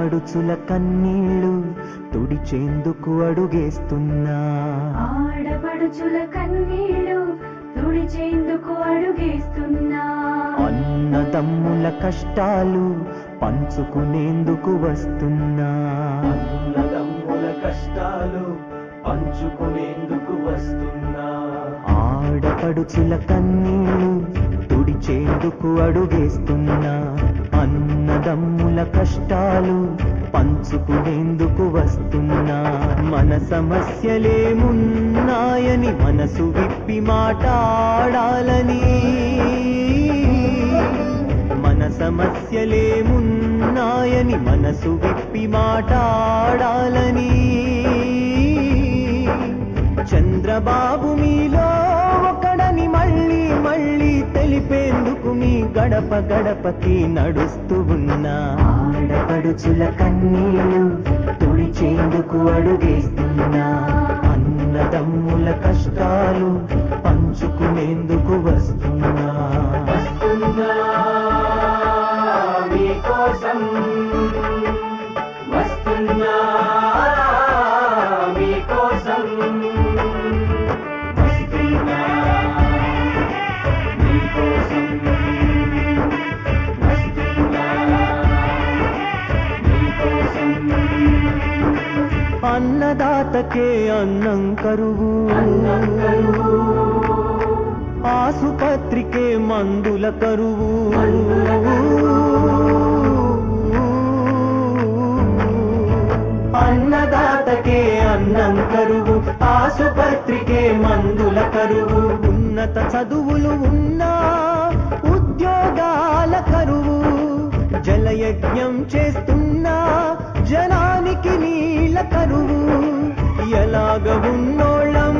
ఆడపడుచుల కన్నీళ్ళు తుడిచేందుకు అడుగేస్తున్నా, ఆడపడుచుల కన్నీళ్ళు తుడిచేందుకు అడుగేస్తున్నా, అన్నదమ్ముల కష్టాలు పంచుకునేందుకు వస్తున్నా, అన్నదమ్ముల కష్టాలు పంచుకునేందుకు వస్తున్నా, ఆడపడుచుల కన్నీళ్ళు తుడిచేందుకు అడుగేస్తున్నా, అన్నదమ్ముల కష్టాలు పంచుకునేందుకు వస్తున్నా. మన సమస్యలేమున్నాయని మనసు విప్పి మాట్లాడాలని, మన సమస్యలేమున్నాయని మనసు విప్పి మాట్లాడాలని, చంద్రబాబు మీలో ఒకడని మళ్ళీ మళ్ళీ తెలిపేందుకు మీ గడప గడపకి నడుస్తూ ఉన్నా, ఆడపడుచుల కన్నీళ్ళు తుడిచేందుకు అడుగేస్తున్నా, అన్నదమ్ముల కష్టాలు పంచుకునేందుకు వస్తున్నా. వస్తున్నా మీకోసం, వస్తున్నా మీకోసం, వస్తున్నా మీకోసం, వస్తున్నా మీకోసం. అన్నదాతకే అన్నం కరువు, అన్నం కరువు, ఆసుపత్రికే మందుల కరువు, మందుల కరువు, అన్నదాతకే అన్నం కరువు, ఆసుపత్రికే మందుల కరువు, ఉన్నత చదువులు ఉన్నా ఉద్యోగాల కరువు, జలయజ్ఞం చేస్తున్నా జనానికి నీళ్ళ కరువు. ఎలాగ ఉన్నోళ్ళం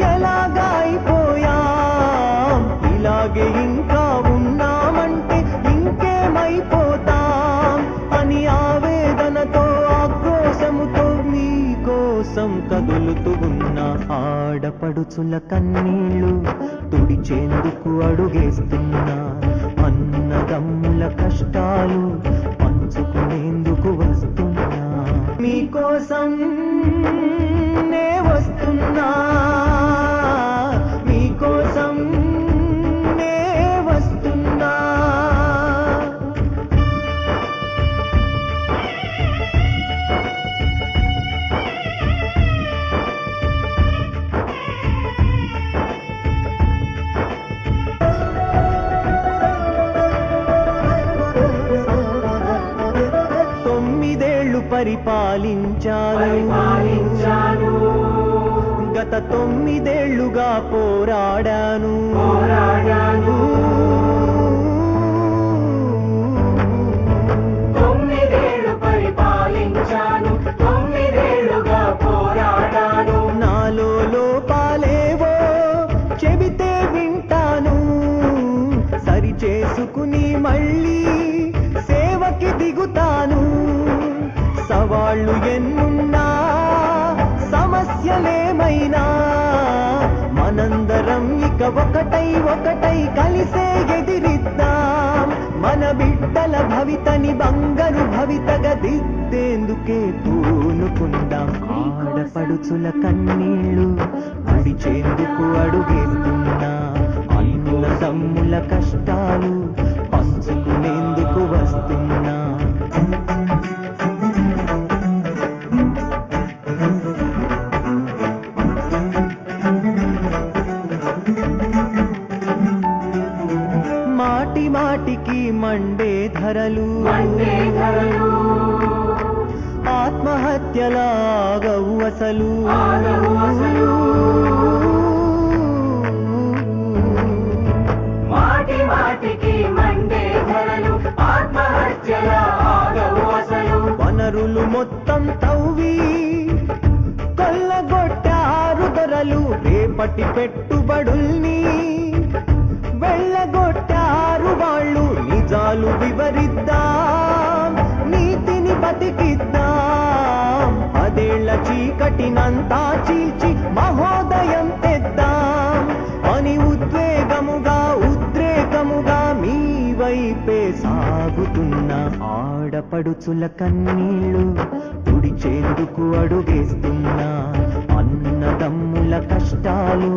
ఎలాగ అయిపోయాం, ఇలాగే ఇంకా ఉన్నామంటే ఇంకేమైపోతాం అని ఆవేదనతో ఆక్రోశముతో మీకోసం కదులుతూ ఉన్న ఆడపడుచుల కన్నీళ్ళు తుడిచేందుకు అడుగేస్తున్నా, అన్నదమ్ముల కష్టాలు పంచుకునేందుకు వస్తున్నా, మీకోసం నే వస్తున్నా, మీకోసం నే వస్తున్నా. పరిపాలించాను, గత 9 ఏళ్లుగా పోరాడాను, పోరాడాను, 9 ఏళ్లు పరిపాలించాను, 9 ఏళ్లుగా పోరాడాను. నాలో లోపాలేవో చెబితే వింటాను, సరి చేసుకుని మళ్ళీ సేవకి దిగుతాను. సవాళ్ళు ఎన్నున్నా సమస్యలేమైనా మనందరం ఇక ఒకటై కలిసే ఎదిరిద్దాం. మన బిడ్డల భవితని బంగారు భవితగా దిద్దేందుకే పూనుకుందాం. ఆడపడుచుల కన్నీళ్ళు తుడిచేందుకు అడుగేస్తున్నా, అన్నదమ్ముల కష్టాలు పంచుకునేందుకు వస్తున్నా. మాటి మాటికి మండే ధరలు, ఆత్మహత్యల ఆగవు అసలు, మాటి మాటికి మండే ధరలు, ఆత్మహత్యల ఆగవు అసలు. వనరులు మొత్తం తవ్వి కొల్లగొట్టారు దొరలు, రేపటి పెట్టుబడుల్ని వెళ్ళగొట్టారు వాళ్ళు. నిజాలు వివరిద్దాం, నీతిని బతికిద్దాం, 10 ఏళ్ల చీకటినంతా చీల్చి మహోదయం తెద్దాం అని ఉద్వేగముగా ఉద్రేకముగా మీ వైపే సాగుతున్న ఆడపడుచుల కన్నీళ్ళు తుడిచేందుకు అడుగేస్తున్నా అన్నదమ్ముల కష్టాలు